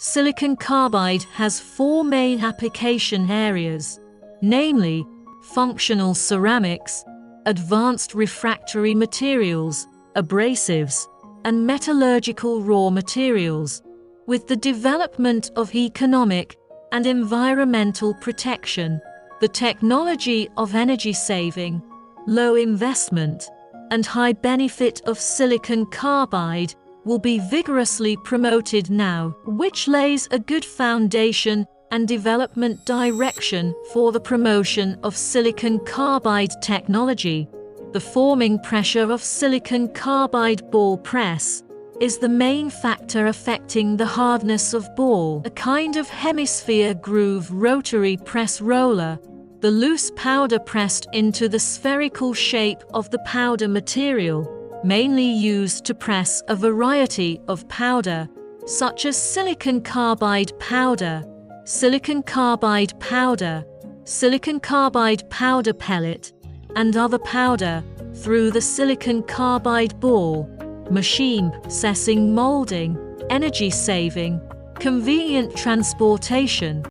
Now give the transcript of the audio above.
Silicon carbide has four main application areas, namely functional ceramics, advanced refractory materials, abrasives, and metallurgical raw materials. With the development of economic and environmental protection, the technology of energy saving, low investment, and high benefit of silicon carbide will be vigorously promoted now, which lays a good foundation and development direction for the promotion of silicon carbide technology. The forming pressure of silicon carbide ball press is the main factor affecting the hardness of ball, a kind of hemisphere groove rotary press roller, the loose powder pressed into the spherical shape of the powder material, mainly used to press a variety of powder, such as silicon carbide powder, silicon carbide powder, silicon carbide powder pellet, and other powder, through the silicon carbide ball, machine processing, molding, energy saving, convenient transportation.